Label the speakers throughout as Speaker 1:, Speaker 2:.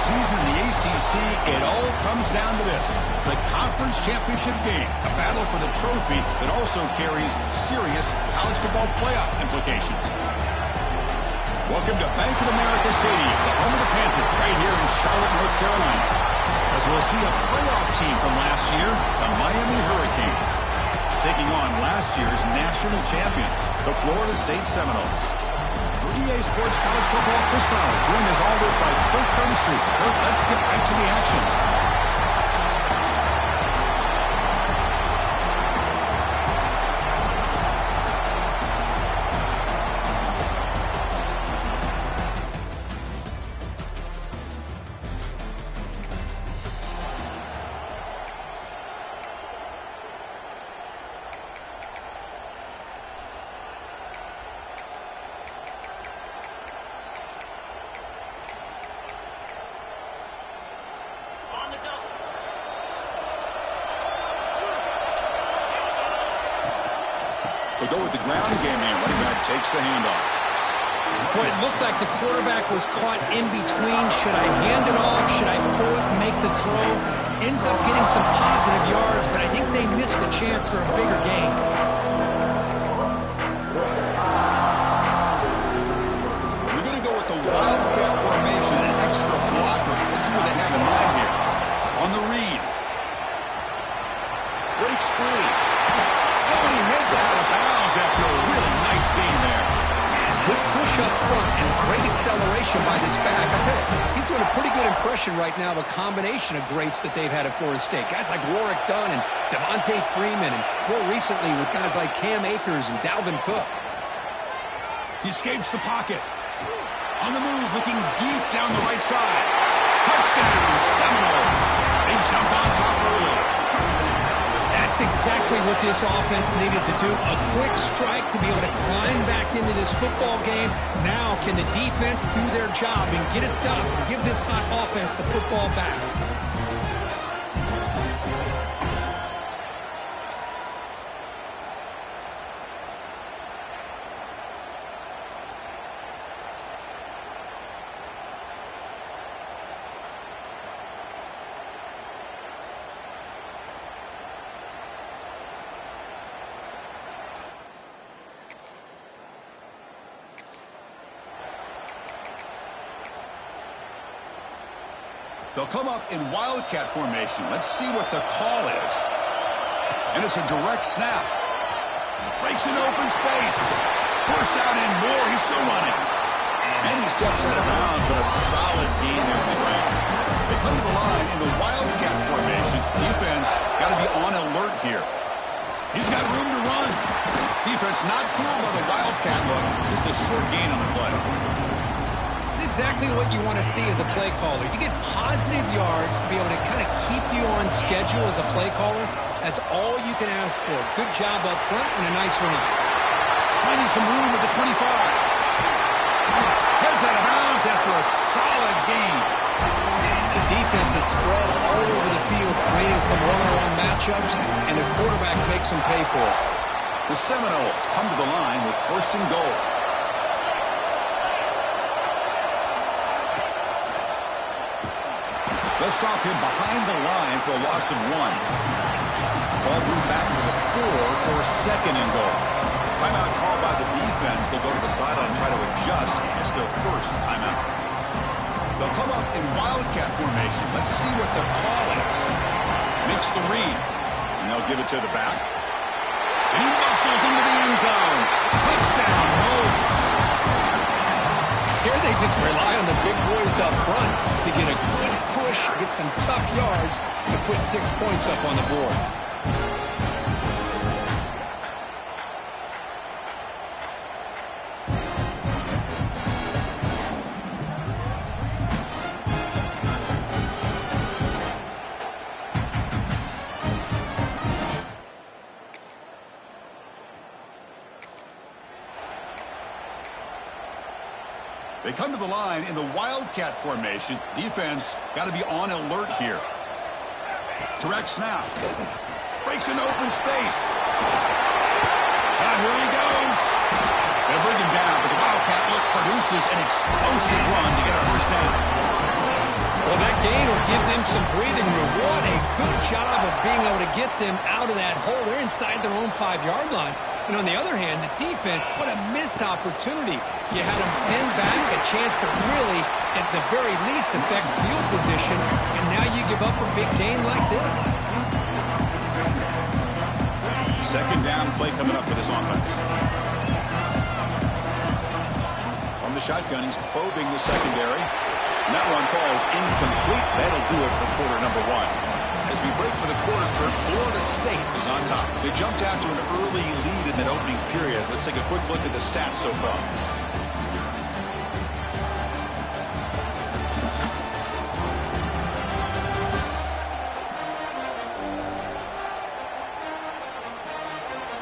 Speaker 1: season in the ACC, it all comes down to this: the conference championship game, a battle for the trophy that also carries serious college football playoff implications. Welcome to Bank of America Stadium, the home of the Panthers, right here in Charlotte, North Carolina, as we'll see a playoff team from last year, the Miami Hurricanes, taking on last year's national champions, the Florida State Seminoles. For EA Sports College Football, Chris Fowler, joined as always by Kirk Herbstreit. Kirk, let's get back to the action. They'll go with the ground game here. Running back takes the handoff.
Speaker 2: Well, it looked like the quarterback was caught in between. Should I hand it off? Should I pull it and make the throw? Ends up getting some positive yards, but I think they missed a chance for a bigger gain.
Speaker 1: We're going to go with the wildcat formation, an extra blocker. Let's see what they have in mind here. On the read. Breaks free. Oh, he heads out of bounds after a really nice game there.
Speaker 2: Good push up front and great acceleration by this back. I tell you, he's doing a pretty good impression right now of a combination of greats that they've had at Florida State. Guys like Warrick Dunn and Devontae Freeman, and more recently with guys like Cam Akers and Dalvin Cook.
Speaker 1: He escapes the pocket. On the move, looking deep down the right side. Touchdown, Seminoles. They jump on top early.
Speaker 2: That's exactly what this offense needed to do. A quick strike to be able to climb back into this football game. Now can the defense do their job and get a stop and give this hot offense the football back?
Speaker 1: They'll come up in wildcat formation. Let's see what the call is. And it's a direct snap. Breaks an open space. Burst out and more. He's still running. And he steps out of bounds, but a solid gain there on the ground. They come to the line in the wildcat formation. Defense got to be on alert here. He's got room to run. Defense not fooled by the wildcat look. Just a short gain on the play.
Speaker 2: It's exactly what you want to see as a play caller. You get positive yards to be able to kind of keep you on schedule as a play caller. That's all you can ask for. Good job up front and a nice run.
Speaker 1: Finding some room at the 25. Heads out of bounds after a solid gain.
Speaker 2: The defense is spread all over the field, creating some one-on-one matchups, and the quarterback makes them pay for it.
Speaker 1: The Seminoles come to the line with 1st and goal. They'll stop him behind the line for a loss of 1. Ball moved back to the 4 for 2nd and goal. Timeout called by the defense. They'll go to the sideline and try to adjust. It's their first timeout. They'll come up in wildcat formation. Let's see what the call is. Makes the read. And they'll give it to the back. And he muscles into the end zone. Touchdown, Noles.
Speaker 2: Here they just rely on the big boys up front to get a good push, get some tough yards to put 6 points up on the board.
Speaker 1: They come to the line in the wildcat formation. Defense got to be on alert here. Direct snap. Breaks an open space. Here he goes. They'll bring him down, but the wildcat look produces an explosive run to get a first down.
Speaker 2: Well, that gain will give them some breathing room. What a good job of being able to get them out of that hole. They're inside their own 5-yard line. And on the other hand, the defense, what a missed opportunity. You had them pinned back, a chance to really, at the very least, affect field position. And now you give up a big gain like this.
Speaker 1: Second down play coming up for this offense. From the shotgun, he's probing the secondary. And that run falls incomplete. That'll do it for quarter number 1. As we break for the quarter, Florida State is on top. They jumped out to an early lead in that opening period. Let's take a quick look at the stats so far.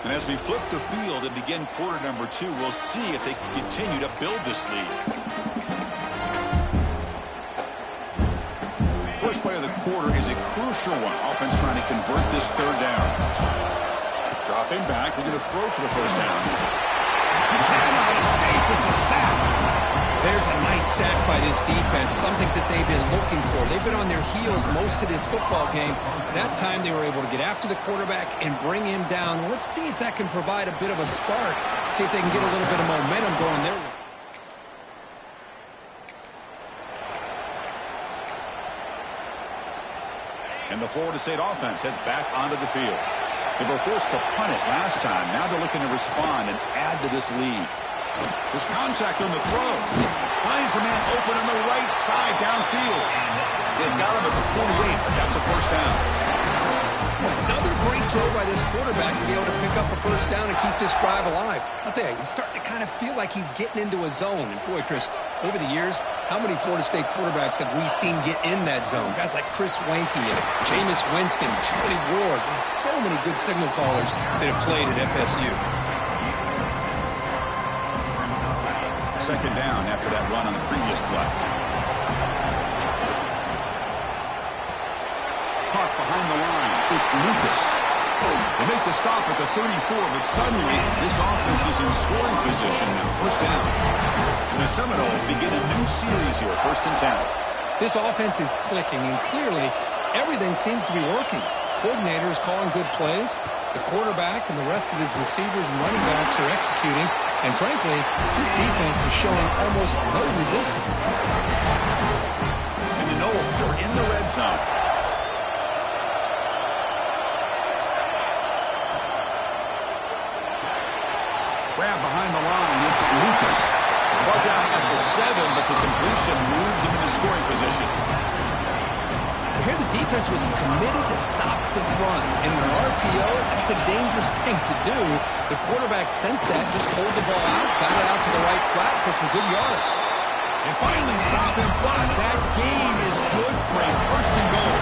Speaker 1: And as we flip the field and begin quarter number 2, we'll see if they can continue to build this lead. First play of the quarter is a crucial one. Offense trying to convert this third down. Dropping back. They're going to throw for the first down. Cannot escape. It's a sack.
Speaker 2: There's a nice sack by this defense, something that they've been looking for. They've been on their heels most of this football game. That time they were able to get after the quarterback and bring him down. Let's see if that can provide a bit of a spark. See if they can get a little bit of momentum going their way.
Speaker 1: And the Florida State offense heads back onto the field. They were forced to punt it last time. Now they're looking to respond and add to this lead. There's contact on the throw. Finds a man open on the right side downfield. They've got him at the 48, but that's a first down.
Speaker 2: Another great throw by this quarterback to be able to pick up a first down and keep this drive alive. I'll tell you, he's starting to kind of feel like he's getting into a zone. And boy, Chris, over the years, how many Florida State quarterbacks have we seen get in that zone? Guys like Chris Weinke and Jameis Winston, Charlie Ward. Man, so many good signal callers that have played at FSU.
Speaker 1: Second down after that run on the previous play. Caught behind the line. It's Lucas. They make the stop at the 34, but suddenly this offense is in scoring position now. First down. And the Seminoles begin a new series here, 1st and 10.
Speaker 2: This offense is clicking, and clearly everything seems to be working. Coordinator is calling good plays. The quarterback and the rest of his receivers and running backs are executing. And frankly, this defense is showing almost no resistance.
Speaker 1: And the Noles are in the red zone. Grab behind the line. It's Lucas. Ball down at the 7, but the completion moves him into scoring position.
Speaker 2: Here the defense was committed to stop the run. In an RPO, that's a dangerous thing to do. The quarterback sensed that, just pulled the ball out, got it out to the right flat for some good yards.
Speaker 1: And finally stop him, but that gain is good for a 1st and goal.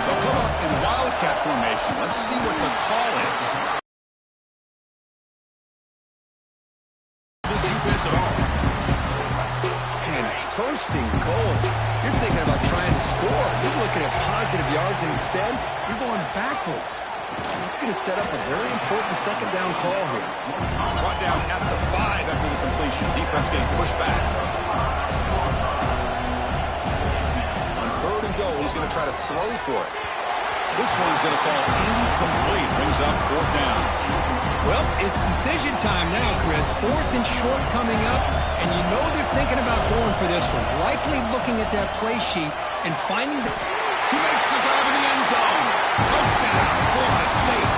Speaker 1: They'll come up in Wildcat formation. Let's see what the call is. This defense at all.
Speaker 2: Man, it's 1st and goal. You're thinking about trying to score. You're looking at positive yards, and instead, you're going backwards. That's going to set up a very important second down call here.
Speaker 1: Brought down at the 5 after the completion. Defense getting pushed back. On 3rd and goal, he's going to try to throw for it. This one's going to fall incomplete. Brings up 4th down.
Speaker 2: Well, it's decision time now, Chris. 4th and short coming up, and you know they're thinking about going for this one. Likely looking at that play sheet and finding the...
Speaker 1: He makes the grab in the end zone. Touchdown, Florida State.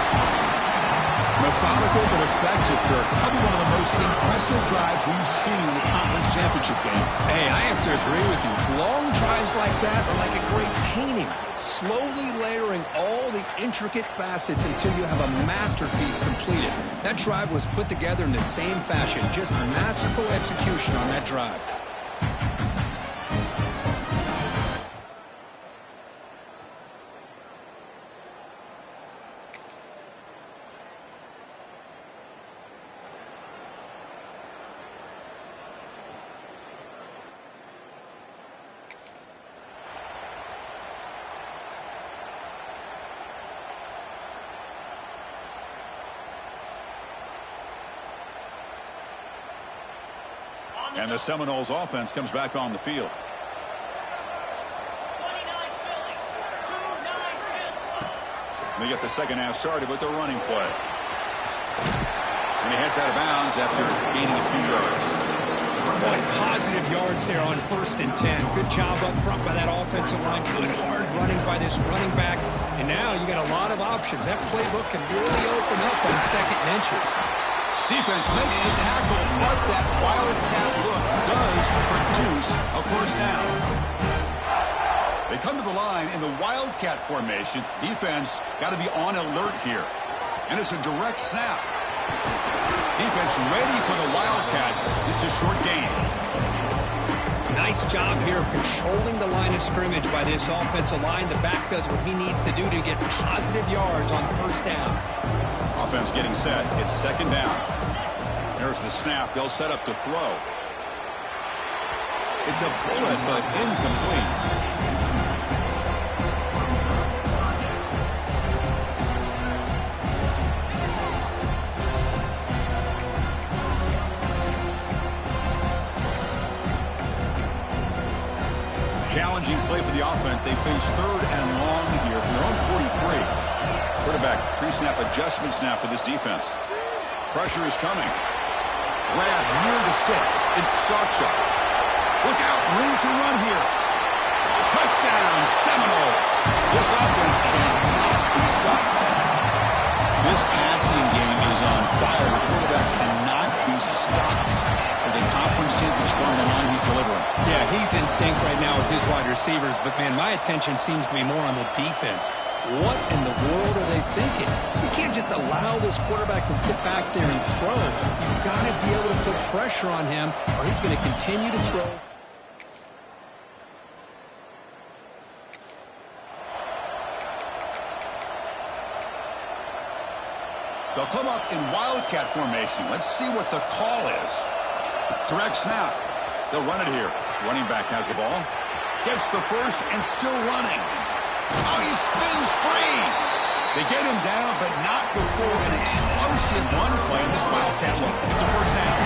Speaker 1: Methodical but effective, Kirk. Probably one of the most impressive drives we've seen in the conference championship game.
Speaker 2: Hey, I have to agree with you. Long drives like that are like a great painting. Slowly layering all the intricate facets until you have a masterpiece completed. That drive was put together in the same fashion. Just masterful execution on that drive.
Speaker 1: And the Seminoles offense comes back on the field. We get the second half started with the running play. And he heads out of bounds after gaining a few yards.
Speaker 2: Boy, positive yards there on 1st and 10. Good job up front by that offensive line. Good hard running by this running back. And now you got a lot of options. That playbook can really open up on 2nd and inches.
Speaker 1: Defense makes the tackle, but that wildcat look does produce a first down. They come to the line in the wildcat formation. Defense got to be on alert here. And it's a direct snap. Defense ready for the wildcat. Just a short gain.
Speaker 2: Nice job here of controlling the line of scrimmage by this offensive line. The back does what he needs to do to get positive yards on 1st down.
Speaker 1: Offense getting set. It's 2nd down. There's the snap. They'll set up to throw. It's a bullet, but incomplete. Challenging play for the offense. They face 3rd and long here from their own 43. Quarterback pre-snap adjustment snap for this defense. Pressure is coming. Grab near the sticks. It's Sawchuk. Look out, room to run here. Touchdown, Seminoles. This offense cannot be stopped. This passing game is on fire. The quarterback cannot be stopped. With a conference championship on the line, he's delivering.
Speaker 2: Yeah, he's in sync right now with his wide receivers. But, man, my attention seems to be more on the defense. What in the world are they thinking? You can't just allow this quarterback to sit back there and throw. You've got to be able to put pressure on him, or he's going to continue to throw.
Speaker 1: They'll come up in wildcat formation. Let's see what the call is. Direct snap. They'll run it here. Running back has the ball. Gets the first and still running. Oh, he spins free. They get him down, but not before an explosive run play in this wildcat look. It's a first down.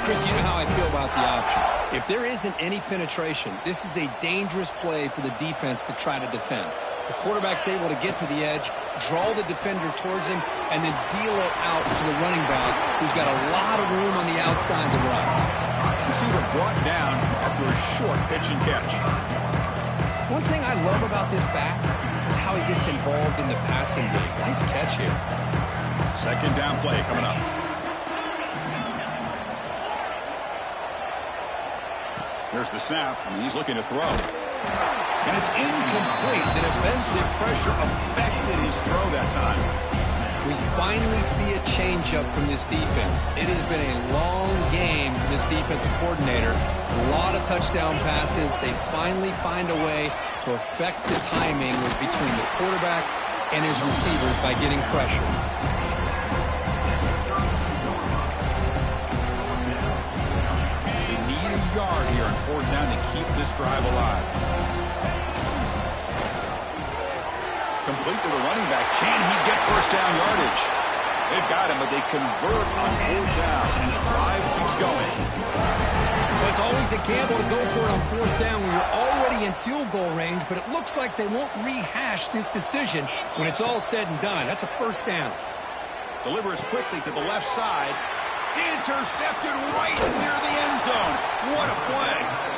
Speaker 2: Chris, you know how I feel about the option. If there isn't any penetration, this is a dangerous play for the defense to try to defend. The quarterback's able to get to the edge, draw the defender towards him, and then deal it out to the running back, who's got a lot of room on the outside to run.
Speaker 1: Receiver brought down after a short pitch and catch.
Speaker 2: One thing I love about this back is how he gets involved in the passing game. Nice catch here.
Speaker 1: 2nd down play coming up. There's the snap, and he's looking to throw. And it's incomplete. The defensive pressure affected his throw that time.
Speaker 2: We finally see a changeup from this defense. It has been a long game for this defensive coordinator. A lot of touchdown passes. They finally find a way to affect the timing between the quarterback and his receivers by getting pressure.
Speaker 1: They need a yard here on 4th down to keep this drive alive. Complete to the running back. Can he get first down yardage? They've got him, but they convert on 4th down, and the drive keeps going.
Speaker 2: Well, it's always a gamble to go for it on 4th down when you're already in field goal range, but it looks like they won't rehash this decision when it's all said and done. That's a first down.
Speaker 1: Delivers quickly to the left side. Intercepted right near the end zone. What a play.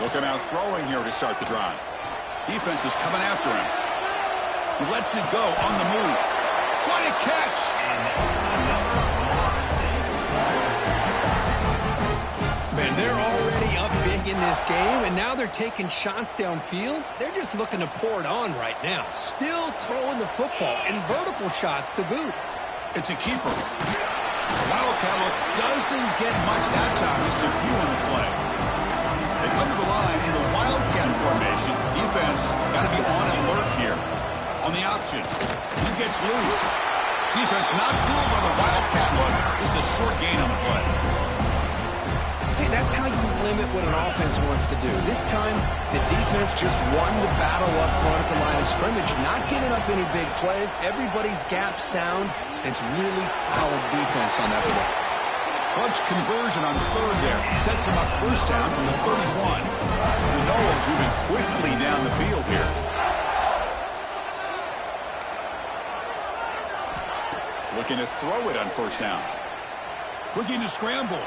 Speaker 1: Looking out throwing here to start the drive. Defense is coming after him. He lets it go on the move. What a catch!
Speaker 2: Man, they're already up big in this game, and now they're taking shots downfield. They're just looking to pour it on right now. Still throwing the football, and vertical shots to boot.
Speaker 1: It's a keeper. The wildcat look doesn't get much that time. Just a few on the play. They come to the line in the wildcat formation. Defense got to be on alert here. On the option, he gets loose. Defense not fooled by the wildcat look. Just a short gain on the play.
Speaker 2: See, that's how you limit what an offense wants to do. This time, the defense just won the battle up front at the line of scrimmage, not giving up any big plays. Everybody's gap sound. It's really solid defense on that play.
Speaker 1: Clutch conversion on third there. Sets him up first down from the 31. The Noles moving quickly down the field here. Looking to throw it on first down. Looking to scramble.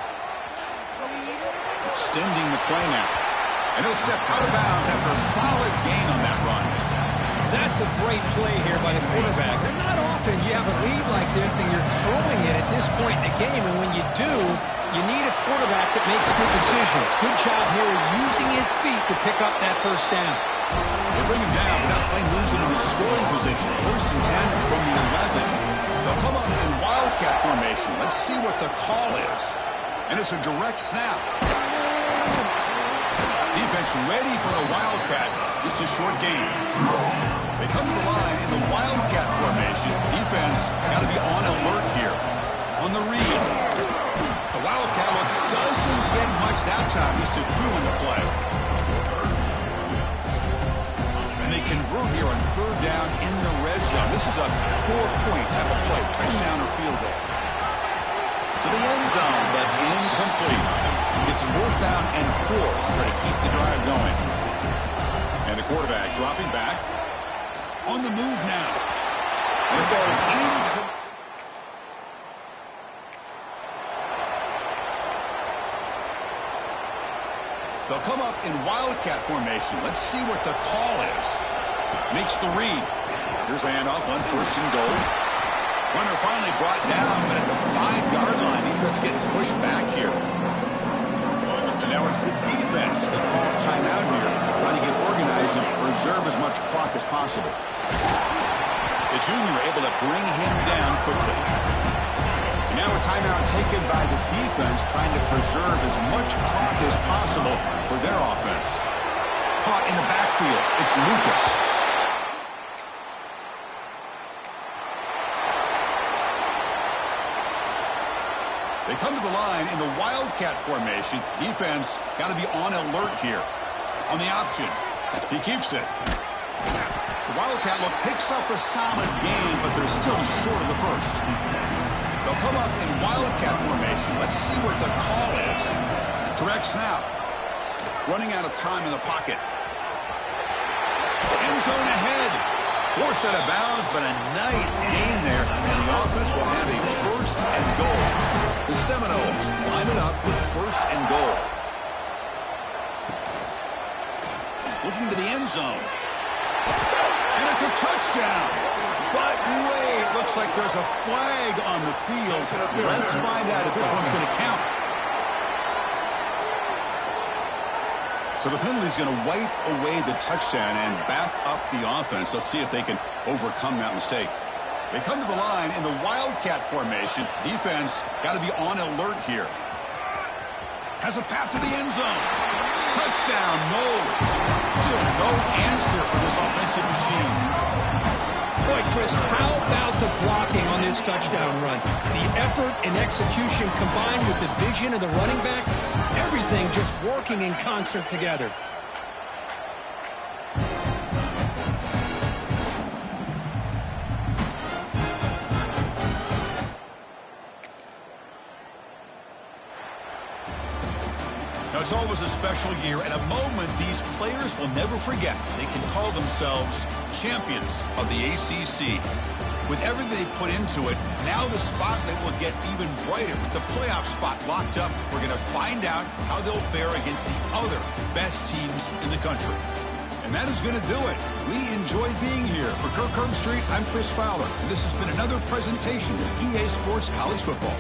Speaker 1: Extending the play now. And he'll step out of bounds after a solid gain on that run.
Speaker 2: That's a great play here by the quarterback. And not often you have a lead like this and you're throwing it at this point in the game. And when you do, you need a quarterback that makes good decisions. Good job here using his feet to pick up that first down.
Speaker 1: They bring him down, but that play moves him into scoring position. First and 10 from the 11. They'll come up in Wildcat formation. Let's see what the call is. And it's a direct snap. Defense ready for the Wildcat. Just a short gain. They come to the line in the Wildcat formation. Defense got to be on alert here. On the read. The Wildcat look doesn't get much that time. Just a few in the play. And they convert here on third down in the red zone. This is a 4-point type of play. Touchdown or field goal. To the end zone, but incomplete. It's fourth down and 4 to try to keep the drive going. And the quarterback dropping back. On the move now. And it goes in. They'll come up in Wildcat formation. Let's see what the call is. Makes the read. Here's the handoff on first and goal. Runner finally brought down, but at the 5-yard line, defense getting pushed back here. And now it's the defense that calls timeout here, trying to get organized and preserve as much clock as possible. The junior able to bring him down quickly. And now a timeout taken by the defense, trying to preserve as much clock as possible for their offense. Caught in the backfield, it's Lucas. They come to the line in the Wildcat formation. Defense got to be on alert here. On the option, he keeps it. The Wildcat look picks up a solid gain, but they're still short of the first. They'll come up in Wildcat formation. Let's see what the call is. Direct snap. Running out of time in the pocket. End zone ahead. Forced out of bounds, but a nice gain there. And the offense will have a first and goal. The Seminoles line it up with first and goal. Looking to the end zone. And it's a touchdown. But wait, looks like there's a flag on the field. Let's find out if this one's going to count. So the penalty is going to wipe away the touchdown and back up the offense. Let's see if they can overcome that mistake. They come to the line in the Wildcat formation. Defense got to be on alert here. Has a path to the end zone. Touchdown, Noles. Still no answer for this offensive machine.
Speaker 2: Boy, Chris, how about the blocking on this touchdown run? The effort and execution combined with the vision of the running back, everything just working in concert together.
Speaker 1: Now, it's always a special year and a moment these players will never forget. They can call themselves champions of the ACC. With everything they put into it, now the spotlight will get even brighter. With the playoff spot locked up, we're going to find out how they'll fare against the other best teams in the country. And that is going to do it. We enjoyed being here. For Kirk Herbstreit, I'm Chris Fowler. And this has been another presentation of EA Sports College Football.